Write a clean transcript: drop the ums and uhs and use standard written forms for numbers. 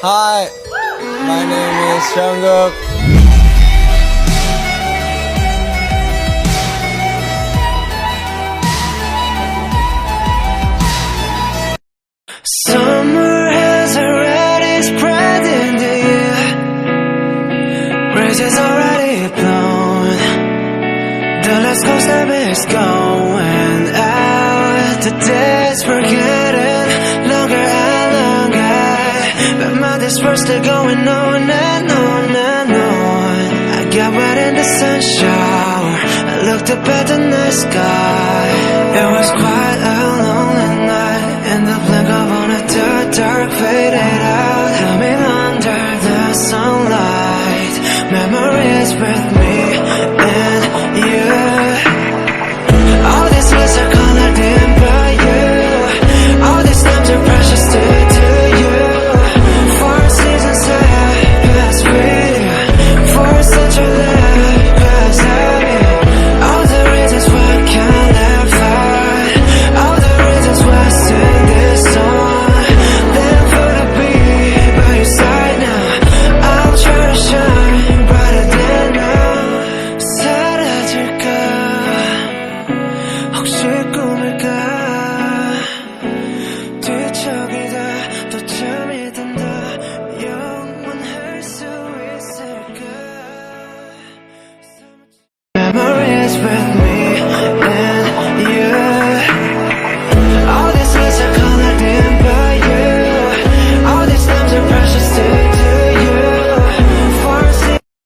Hi, my name is Jونکوك. Summer has already spread in the air. Bridges already blown. The last ghost of is going out. The days we're getting longer and longer. But my days were still going on and on and on. I got wet in the sun shower. I looked up at the night sky. It was quiet.